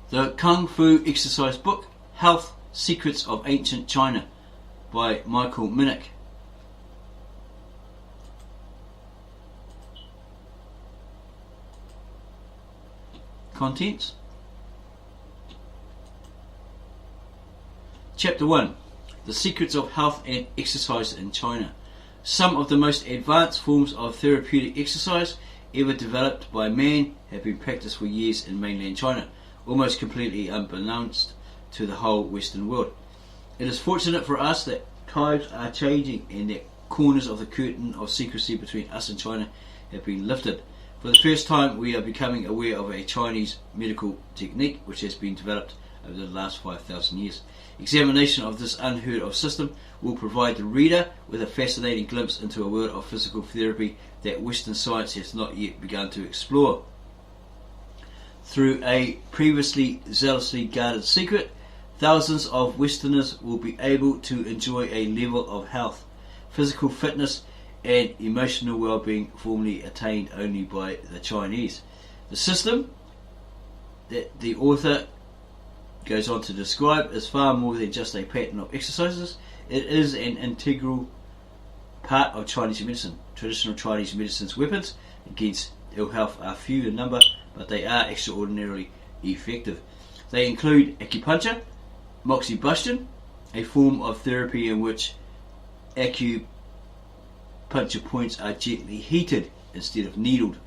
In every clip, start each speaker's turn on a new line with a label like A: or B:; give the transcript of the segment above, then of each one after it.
A: The Kung Fu exercise book, Health Secrets of Ancient China, by Michael Minick. Contents. Chapter 1. The Secrets of Health and Exercise in China. Some of the most advanced forms of therapeutic exercise ever developed by man have been practiced for years in mainland China, almost completely unbeknownst to the whole Western world. It is fortunate for us that times are changing and that corners of the curtain of secrecy between us and China have been lifted. For the first time, we are becoming aware of a Chinese medical technique which has been developed over the last 5,000 years. Examination of this unheard of system will provide the reader with a fascinating glimpse into a world of physical therapy that Western science has not yet begun to explore. Through a previously zealously guarded secret, thousands of Westerners will be able to enjoy a level of health, physical fitness and emotional well-being formerly attained only by the Chinese. The system that the author goes on to describe is far more than just a pattern of exercises. It is an integral part of Chinese medicine. Traditional Chinese medicine's weapons against ill health are few in number, but they are extraordinarily effective. They include acupuncture, moxibustion, a form of therapy in which acupuncture points are gently heated instead of needled,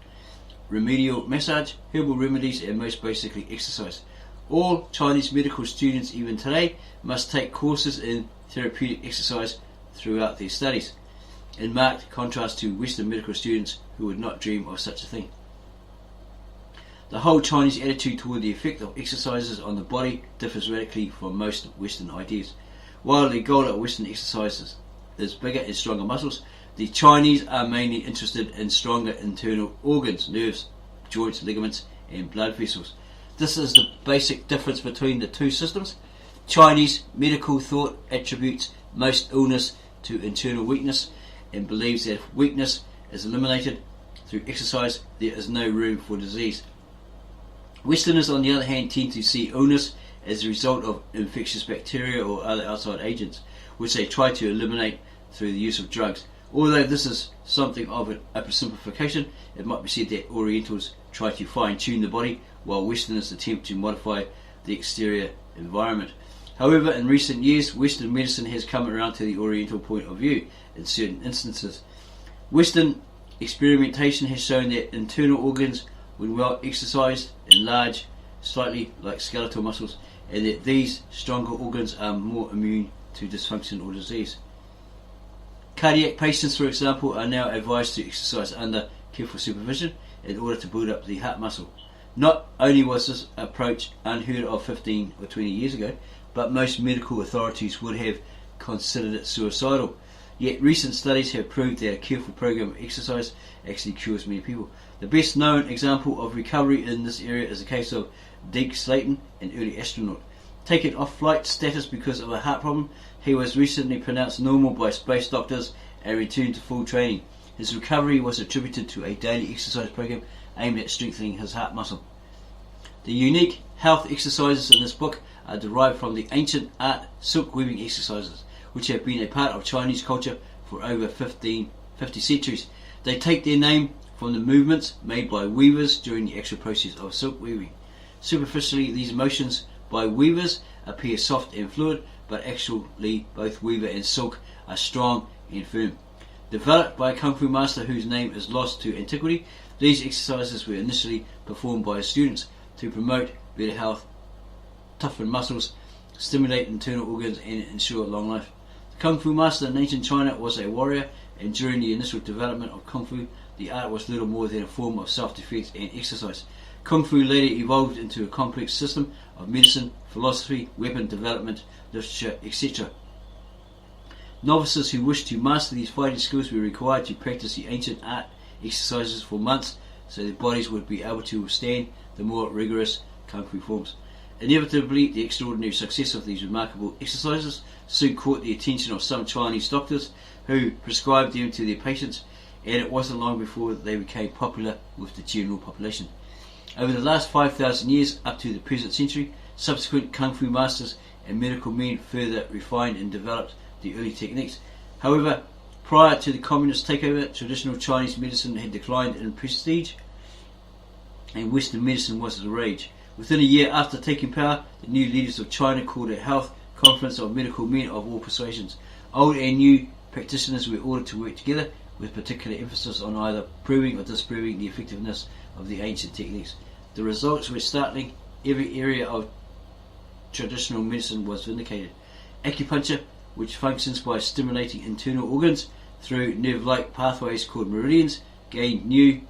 A: remedial massage, herbal remedies, and most basically exercise. All Chinese medical students, even today, must take courses in therapeutic exercise throughout their studies, in marked contrast to Western medical students who would not dream of such a thing. The whole Chinese attitude toward the effect of exercises on the body differs radically from most Western ideas. While the goal of Western exercises is bigger and stronger muscles, the Chinese are mainly interested in stronger internal organs, nerves, joints, ligaments, and blood vessels. This is the basic difference between the two systems. Chinese medical thought attributes most illness to internal weakness and believes that if weakness is eliminated through exercise, there is no room for disease. Westerners, on the other hand, tend to see illness as a result of infectious bacteria or other outside agents, which they try to eliminate through the use of drugs. Although this is something of an oversimplification, it might be said that Orientals try to fine-tune the body, while Westerners attempt to modify the exterior environment. However, in recent years, Western medicine has come around to the Oriental point of view in certain instances. Western experimentation has shown that internal organs, when well exercised, enlarge slightly like skeletal muscles, and that these stronger organs are more immune to dysfunction or disease. Cardiac patients, for example, are now advised to exercise under careful supervision in order to build up the heart muscle. Not only was this approach unheard of 15 or 20 years ago, but most medical authorities would have considered it suicidal. Yet recent studies have proved that a careful program of exercise actually cures many people. The best known example of recovery in this area is the case of Deke Slayton, an early astronaut. Taken off flight status because of a heart problem, he was recently pronounced normal by space doctors and returned to full training. His recovery was attributed to a daily exercise program aimed at strengthening his heart muscle. The unique health exercises in this book are derived from the ancient art silk weaving exercises, which have been a part of Chinese culture for over 50 centuries. They take their name from the movements made by weavers during the actual process of silk weaving. Superficially, these motions by weavers appear soft and fluid, but actually both weaver and silk are strong and firm. Developed by a Kung Fu master whose name is lost to antiquity, these exercises were initially performed by his students to promote better health, toughen muscles, stimulate internal organs, and ensure long life. The Kung Fu master in ancient China was a warrior, and during the initial development of Kung Fu, the art was little more than a form of self-defense and exercise. Kung Fu later evolved into a complex system of medicine, philosophy, weapon development, literature, etc. Novices who wished to master these fighting skills were required to practice the ancient art exercises for months so their bodies would be able to withstand the more rigorous Kung Fu forms. Inevitably, the extraordinary success of these remarkable exercises soon caught the attention of some Chinese doctors who prescribed them to their patients, and it wasn't long before they became popular with the general population. Over the last 5,000 years up to the present century, subsequent Kung Fu masters and medical men further refined and developed the early techniques. However, prior to the communist takeover, traditional Chinese medicine had declined in prestige and Western medicine was the rage. Within a year after taking power, the new leaders of China called a health conference of medical men of all persuasions. Old and new practitioners were ordered to work together, with particular emphasis on either proving or disproving the effectiveness of the ancient techniques. The results were startling. Every area of traditional medicine was vindicated. Acupuncture, which functions by stimulating internal organs through nerve-like pathways called meridians, gained new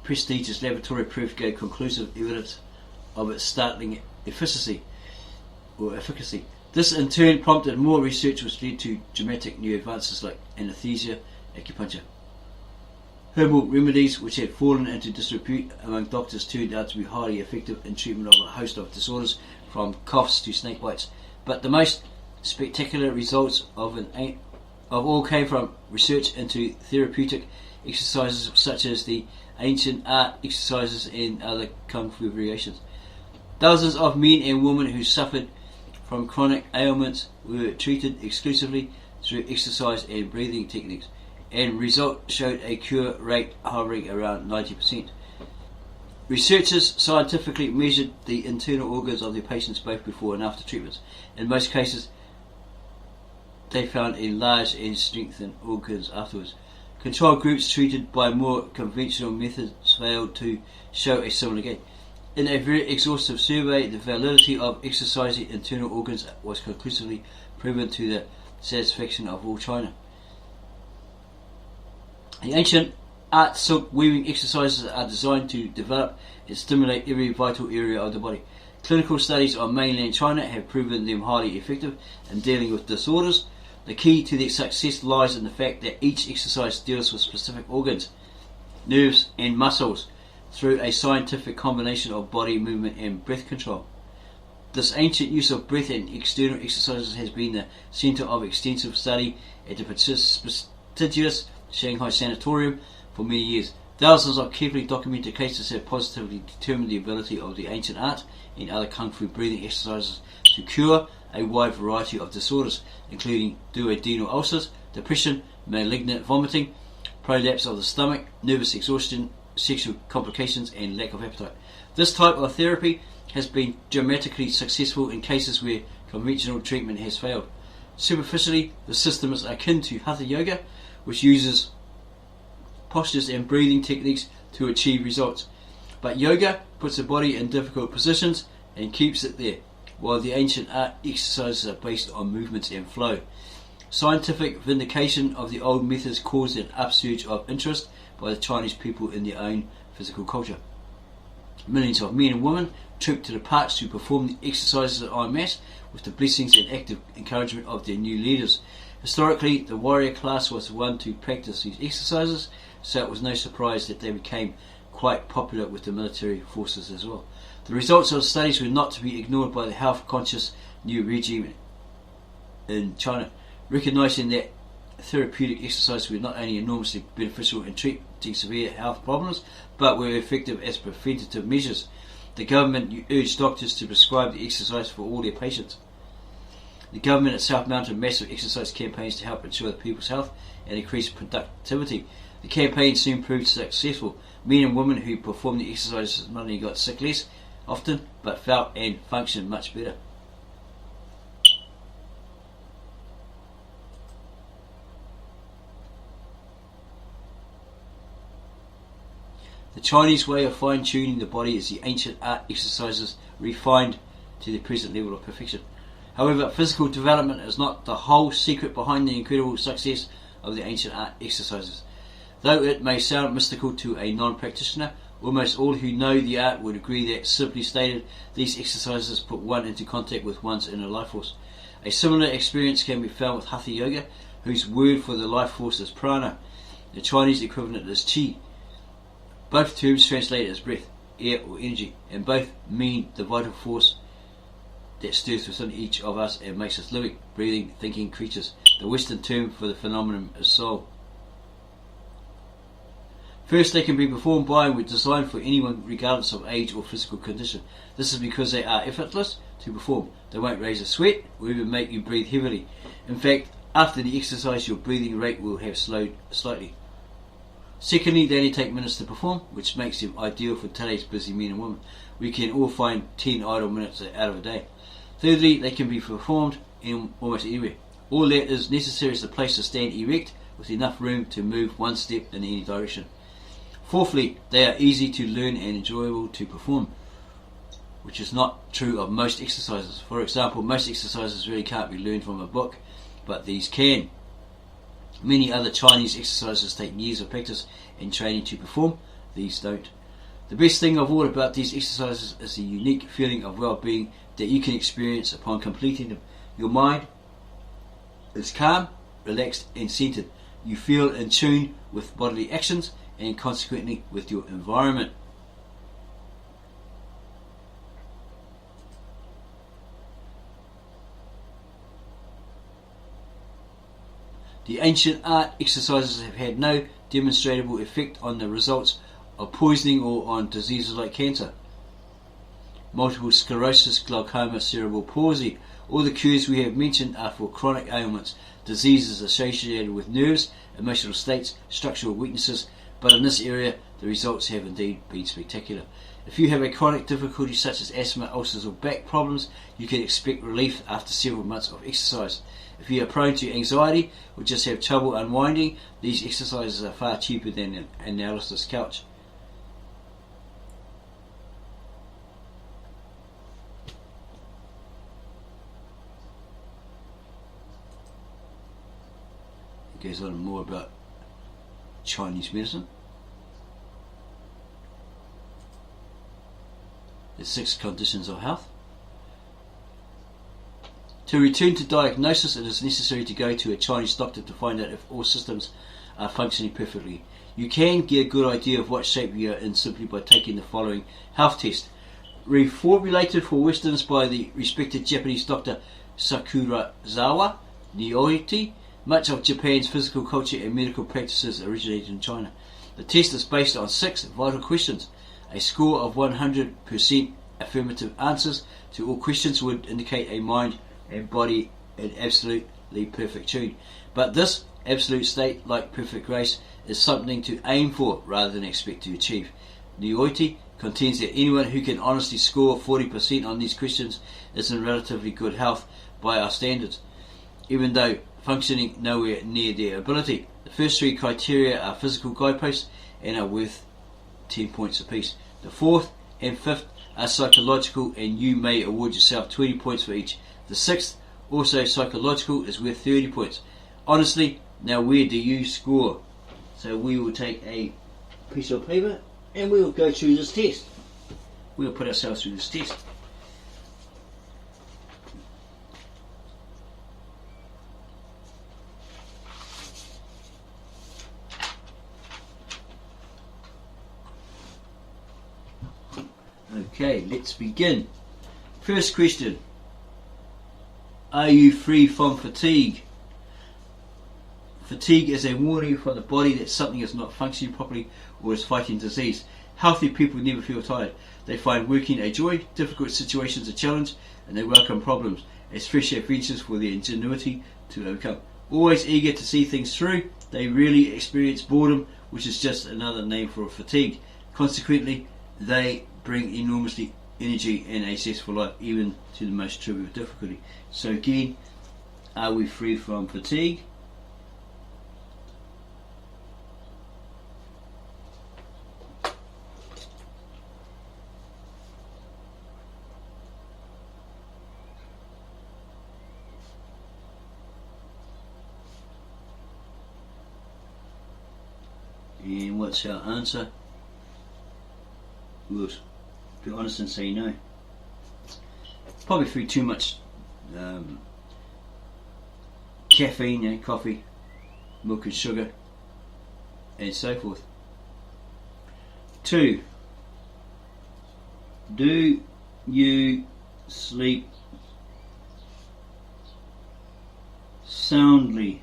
A: prestigious laboratory proof, gave conclusive evidence of its startling efficacy. This in turn prompted more research, which led to dramatic new advances like anesthesia, acupuncture. Herbal remedies, which had fallen into disrepute among doctors, turned out to be highly effective in treatment of a host of disorders, from coughs to snake bites. But the most spectacular results of all came from research into therapeutic exercises such as the ancient art exercises and other kung fu variations. Thousands of men and women who suffered from chronic ailments were treated exclusively through exercise and breathing techniques, and results showed a cure rate hovering around 90%. Researchers scientifically measured the internal organs of their patients both before and after treatments. In most cases, they found enlarged and strengthened organs afterwards. Control groups treated by more conventional methods failed to show a similar gain. In a very exhaustive survey, the validity of exercising internal organs was conclusively proven to the satisfaction of all China. The ancient art silk weaving exercises are designed to develop and stimulate every vital area of the body. Clinical studies on mainland China have proven them highly effective in dealing with disorders. The key to their success lies in the fact that each exercise deals with specific organs, nerves and muscles through a scientific combination of body movement and breath control. This ancient use of breath and external exercises has been the centre of extensive study at the prestigious Shanghai Sanatorium for many years. Thousands of carefully documented cases have positively determined the ability of the ancient art and other kung fu breathing exercises to cure a wide variety of disorders, including duodenal ulcers, depression, malignant vomiting, prolapse of the stomach, nervous exhaustion, sexual complications and lack of appetite. This type of therapy has been dramatically successful in cases where conventional treatment has failed. Superficially, the system is akin to Hatha Yoga, which uses postures and breathing techniques to achieve results. But yoga puts the body in difficult positions and keeps it there, while the ancient art exercises are based on movements and flow. Scientific vindication of the old methods caused an upsurge of interest by the Chinese people in their own physical culture. Millions of men and women trooped to the parks to perform the exercises en masse with the blessings and active encouragement of their new leaders. Historically, the warrior class was the one to practice these exercises, so it was no surprise that they became quite popular with the military forces as well. The results of the studies were not to be ignored by the health-conscious new regime in China, recognising that therapeutic exercises were not only enormously beneficial in treating severe health problems, but were effective as preventative measures. The government urged doctors to prescribe the exercise for all their patients. The government itself mounted massive exercise campaigns to help ensure the people's health and increase productivity. The campaign soon proved successful. Men and women who performed the exercises not only got sick less often, but felt and functioned much better. The Chinese way of fine-tuning the body is the ancient art exercises refined to the present level of perfection. However, physical development is not the whole secret behind the incredible success of the ancient art exercises. Though it may sound mystical to a non-practitioner, almost all who know the art would agree that, simply stated, these exercises put one into contact with one's inner life force. A similar experience can be found with Hatha Yoga, whose word for the life force is prana. The Chinese equivalent is chi. Both terms translate as breath, air or energy, and both mean the vital force that stirs within each of us and makes us living, breathing, thinking creatures. The Western term for the phenomenon is soul. First, they can be performed by and were designed for anyone regardless of age or physical condition. This is because they are effortless to perform. They won't raise a sweat or even make you breathe heavily. In fact, after the exercise, your breathing rate will have slowed slightly. Secondly, they only take minutes to perform, which makes them ideal for today's busy men and women. We can all find 10 idle minutes out of a day. Thirdly, they can be performed in almost anywhere. All that is necessary is a place to stand erect with enough room to move one step in any direction. Fourthly, they are easy to learn and enjoyable to perform, which is not true of most exercises. For example, most exercises really can't be learned from a book, but these can. Many other Chinese exercises take years of practice and training to perform. These don't. The best thing of all about these exercises is the unique feeling of well-being that you can experience upon completing them. Your mind is calm, relaxed and centered. You feel in tune with bodily actions and consequently with your environment. The ancient art exercises have had no demonstrable effect on the results of poisoning or on diseases like cancer, multiple sclerosis, glaucoma, cerebral palsy. All the cures we have mentioned are for chronic ailments, diseases associated with nerves, emotional states, structural weaknesses, but in this area the results have indeed been spectacular. If you have a chronic difficulty such as asthma, ulcers or back problems, you can expect relief after several months of exercise. If you are prone to anxiety or just have trouble unwinding, these exercises are far cheaper than an analysis couch. It goes on more about Chinese medicine. The 6 conditions of health. To return to diagnosis, it is necessary to go to a Chinese doctor to find out if all systems are functioning perfectly. You can get a good idea of what shape you are in simply by taking the following health test. Reformulated for Westerns by the respected Japanese doctor Sakurazawa Nyoichi, much of Japan's physical culture and medical practices originated in China. The test is based on 6 vital questions. A score of 100% affirmative answers to all questions would indicate a mind and body in absolutely perfect tune. But this absolute state, like perfect grace, is something to aim for rather than expect to achieve. Nyoichi contends that anyone who can honestly score 40% on these questions is in relatively good health by our standards, even though functioning nowhere near their ability. The first 3 criteria are physical guideposts and are worth 10 points apiece. The 4th and 5th are psychological, and you may award yourself 20 points for each. The 6th, also psychological, is worth 30 points. Honestly, now where do you score? So we will take a piece of paper and we will go through this test. We will put ourselves through this test. Okay, let's begin. First question. Are you free from fatigue? Fatigue is a warning from the body that something is not functioning properly or is fighting disease. Healthy people never feel tired. They find working a joy, difficult situations a challenge, and they welcome problems as fresh adventures for their ingenuity to overcome. Always eager to see things through, they rarely experience boredom, which is just another name for fatigue. Consequently, they bring enormously energy and a zestful life, even to the most trivial difficulty. So again, are we free from fatigue? And what's our answer? We'll be honest and say no. Probably through too much caffeine, coffee, milk and sugar, and so forth. 2. Do you sleep soundly?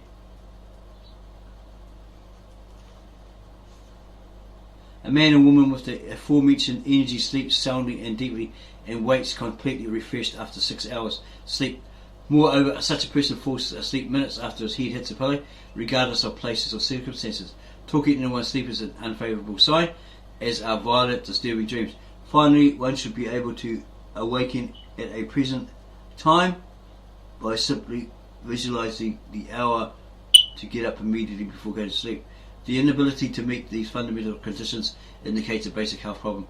A: A man and woman with the aforementioned energy sleeps soundly and deeply and wakes completely refreshed after 6 hours sleep. Moreover, such a person falls asleep minutes after his head hits a pillow, regardless of places or circumstances. Talking in one's sleep is an unfavourable sign, as are violent, disturbing dreams. Finally, one should be able to awaken at a present time by simply visualising the hour to get up immediately before going to sleep. The inability to meet these fundamental conditions indicates a basic health problem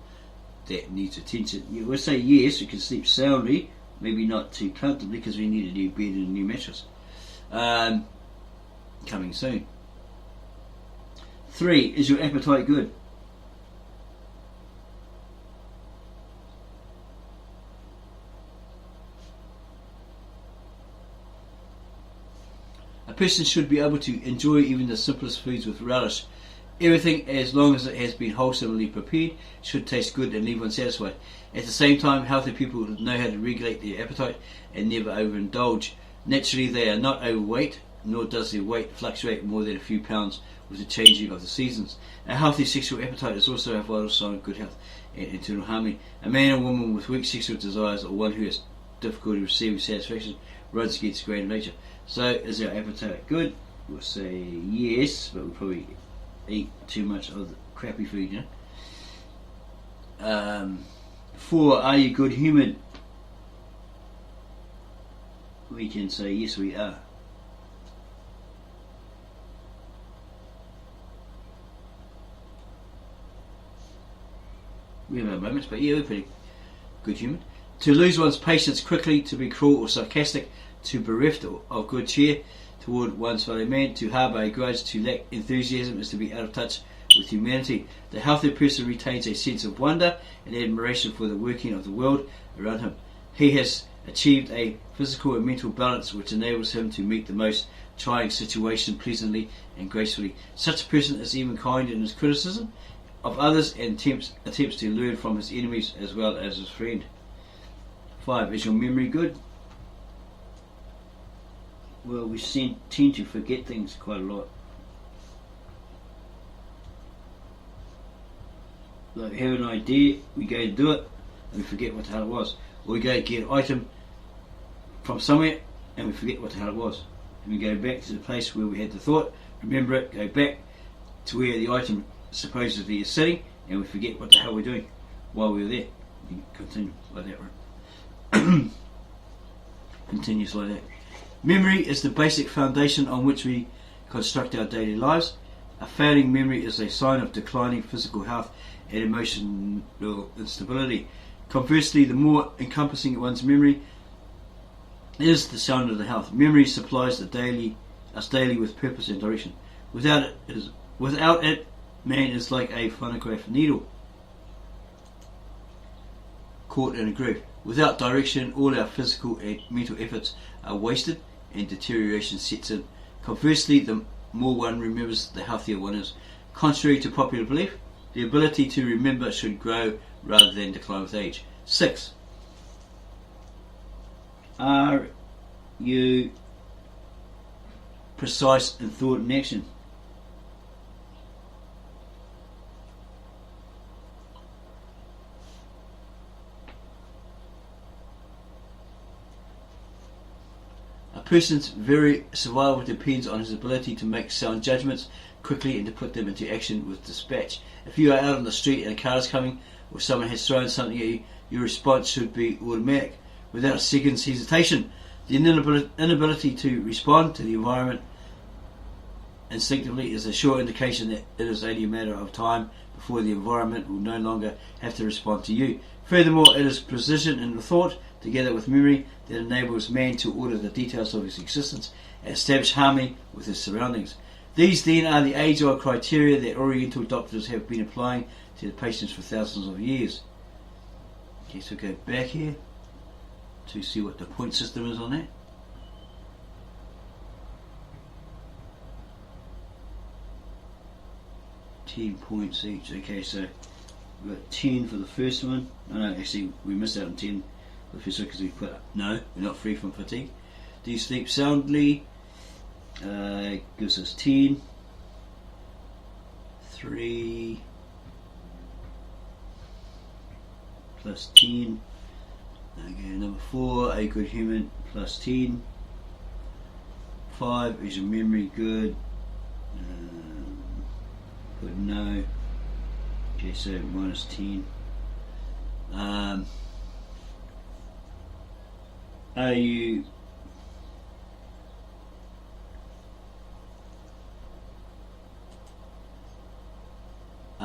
A: that needs attention. You would say yes, we can sleep soundly, maybe not too comfortably because we need a new bed and a new mattress. Coming soon. 3. Is your appetite good? A person should be able to enjoy even the simplest foods with relish. Everything, as long as it has been wholesomely prepared, should taste good and leave one satisfied. At the same time, healthy people know how to regulate their appetite and never overindulge. Naturally, they are not overweight, nor does their weight fluctuate more than a few pounds with the changing of the seasons. A healthy sexual appetite is also a vital sign of good health and internal harmony. A man or woman with weak sexual desires, or one who has difficulty receiving satisfaction, runs against greater nature. So, is our appetite good? We'll say yes, but we'll probably eat too much of the crappy food, you know. 4. Are you good humoured? We can say yes, we are. We have our moments, but yeah, we're pretty good humoured. To lose one's patience quickly, to be cruel or sarcastic, to bereft of good cheer toward one's fellow man, to harbour a grudge, to lack enthusiasm is to be out of touch with humanity. The healthy person retains a sense of wonder and admiration for the working of the world around him. He has achieved a physical and mental balance which enables him to meet the most trying situation pleasantly and gracefully. Such a person is even kind in his criticism of others and attempts to learn from his enemies as well as his friend. 5. Is your memory good? Well, we tend to forget things quite a lot. Like, we have an idea, we go to do it, and we forget what the hell it was. Or we go to get an item from somewhere, and we forget what the hell it was. And we go back to the place where we had the thought, remember it, go back to where the item supposedly is sitting, and we forget what the hell we're doing while we were there. You continue like that, right? Continues like that. Memory is the basic foundation on which we construct our daily lives. A failing memory is a sign of declining physical health and emotional instability. Conversely, the more encompassing one's memory is, the sounder the health. Memory supplies us daily with purpose and direction. Without it, man is like a phonograph needle caught in a groove. Without direction, all our physical and mental efforts are wasted and deterioration sets in. Conversely, the more one remembers, the healthier one is. Contrary to popular belief, the ability to remember should grow rather than decline with age. 6. Are you precise in thought and action? A person's very survival depends on his ability to make sound judgments quickly and to put them into action with dispatch. If you are out on the street and a car is coming, or someone has thrown something at you, your response should be automatic, without a second's hesitation. The inability to respond to the environment instinctively is a sure indication that it is only a matter of time before the environment will no longer have to respond to you. Furthermore, it is precision in the thought, together with memory, that enables man to order the details of his existence and establish harmony with his surroundings. These then are the age-old criteria that Oriental doctors have been applying to the patients for thousands of years. Okay, so go back here to see what the point system is on that. £10 each. Okay, so we've got 10 for the first one. No, actually we missed out on 10 for the first one because we put up. No, we're not free from fatigue. Do you sleep soundly? Gives us 10. 3. plus 10. Okay, number 4, are you good human, plus 10. 5, is your memory good? Put no. Okay, so minus 10. Are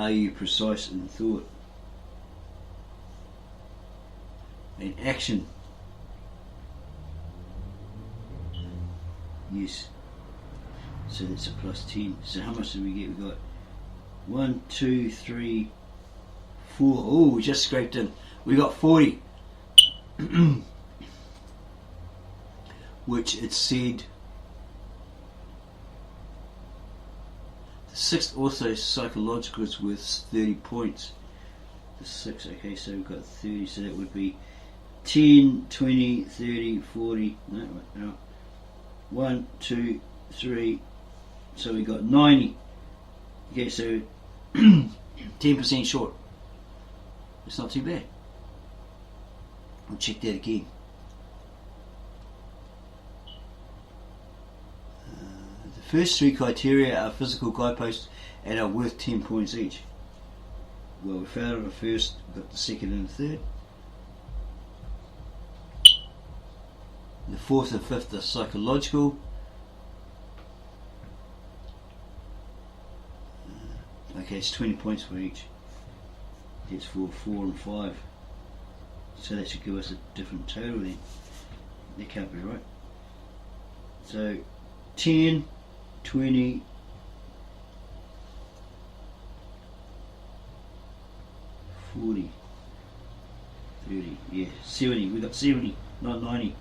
A: you precise in thought and action? Yes. So that's a plus 10. So how much did we get? We got 1, 2, 3, 4. Oh, we just scraped in. We got 40. Which it said the 6th also psychological is worth 30 points. The 6, okay, so we've got 30, so that would be 10, 20, 30, 40. No. 1, 2, 3. So we got 90. Okay, so 10% short. It's not too bad. We'll check that again. The first 3 criteria are physical guideposts and are worth 10 points each. Well, we failed on the first, got the second and the third. The 4th and 5th are psychological. Okay, it's 20 points for each. That's for 4 and 5. So that should give us a different total then. That can't be right. So 10, 20, 40, 30, yeah, 70. We got 70, not 90.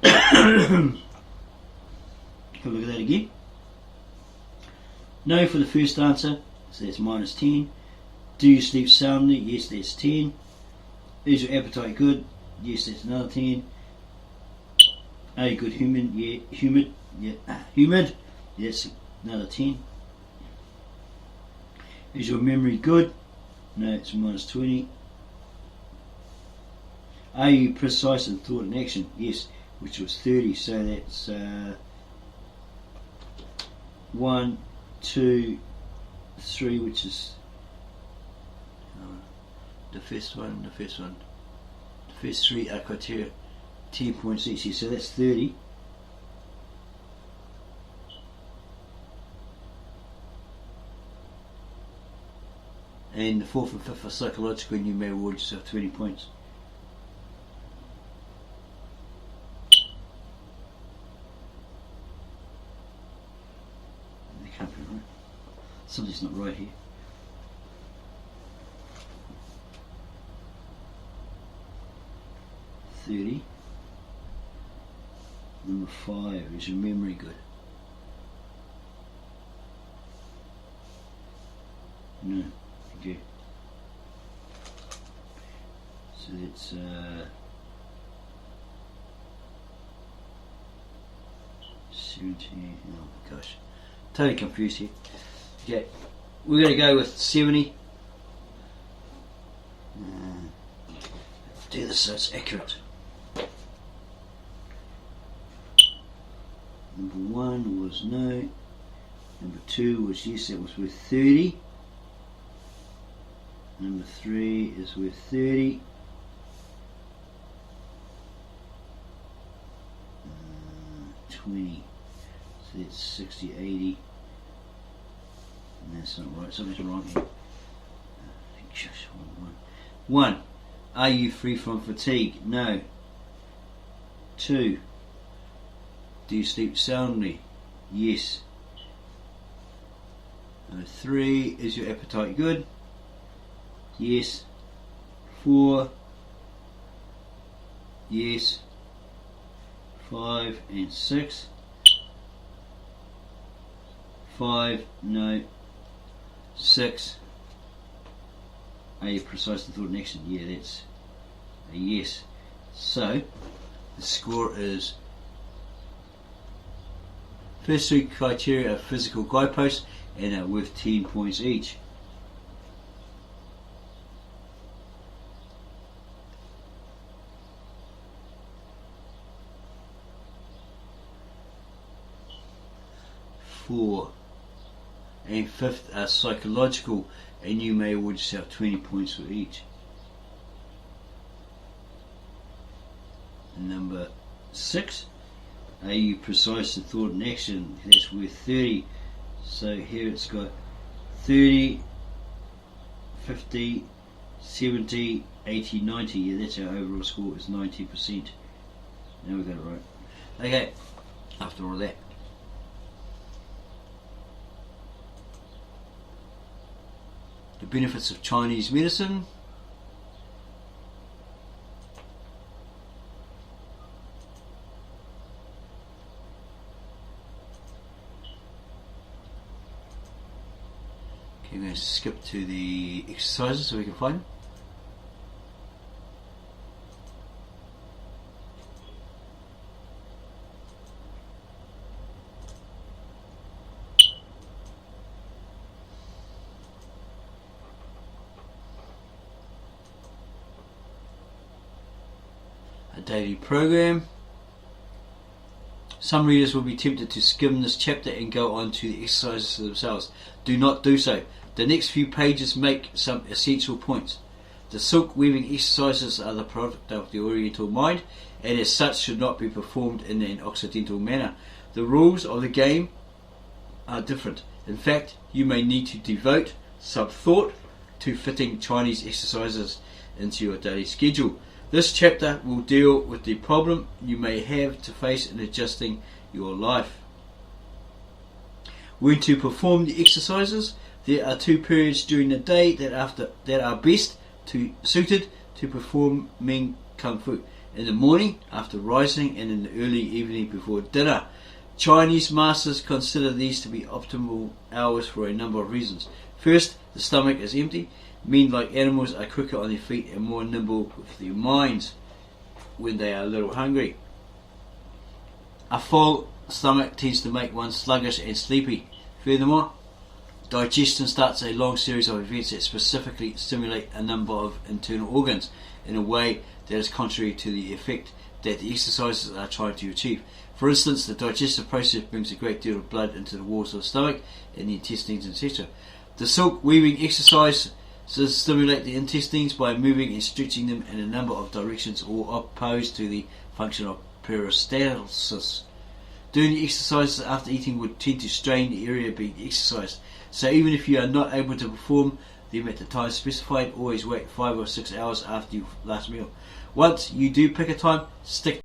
A: Have a look at that again. No for the first answer, so that's minus 10. Do you sleep soundly? Yes, that's 10. Is your appetite good? Yes, that's another 10. Are you good human? Yeah, humid. Yeah, humid. That's another 10. Is your memory good? No, it's minus 20. Are you precise in thought and action? Yes, which was 30. So that's 1, 2, 3, which is the first one. The first 3 are criteria, 10 points each. So that's 30. And the 4th and 5th are psychological, and you may award yourself 20 points. They can't be right. Something's not right here. Number 5, is your memory good? No. Okay. So it's 17. Oh my gosh, totally confused here. Okay, we're going to go with 70. Do this so it's accurate. Number 1 was no. Number 2 was yes, that was worth 30. Number 3 is worth 30. 20. So that's 60, 80. And that's not right. Something's wrong here. Just 1. Are you free from fatigue? No. 2. Do you sleep soundly? Yes. Number 3. Is your appetite good? Yes. 4. Yes. 5 and 6. 5. No. 6. Are you precise in thought and action? Yeah, that's a yes. So the score is first 3 criteria are physical guideposts and are worth 10 points each. 4, and 5th are psychological, and you may award yourself 20 points for each. Number 6, are you precise in thought and action? That's worth 30. So here it's got 30, 50, 70, 80, 90. Yeah, that's our overall score, is 90%. Now we got it right. Okay, after all that. The benefits of Chinese medicine. Okay, we're going to skip to the exercises so we can find them. A daily program. Some readers will be tempted to skim this chapter and go on to the exercises themselves. Do not do so. The next few pages make some essential points. The silk weaving exercises are the product of the Oriental mind, and as such should not be performed in an Occidental manner. The rules of the game are different. In fact, you may need to devote some thought to fitting Chinese exercises into your daily schedule. This chapter will deal with the problem you may have to face in adjusting your life. When to perform the exercises, there are 2 periods during the day that are best suited to performing Kung Fu. In the morning, after rising, and in the early evening before dinner. Chinese masters consider these to be optimal hours for a number of reasons. First, the stomach is empty. Men, like animals, are quicker on their feet and more nimble with their minds when they are a little hungry. A full stomach tends to make one sluggish and sleepy. Furthermore, digestion starts a long series of events that specifically stimulate a number of internal organs in a way that is contrary to the effect that the exercises are trying to achieve. For instance, the digestive process brings a great deal of blood into the walls of the stomach and the intestines, etc. The silk weaving exercise stimulate the intestines by moving and stretching them in a number of directions, all opposed to the function of peristalsis. Doing the exercises after eating would tend to strain the area being exercised. So even if you are not able to perform them at the time specified, always wait 5 or 6 hours after your last meal. Once you do pick a time, stick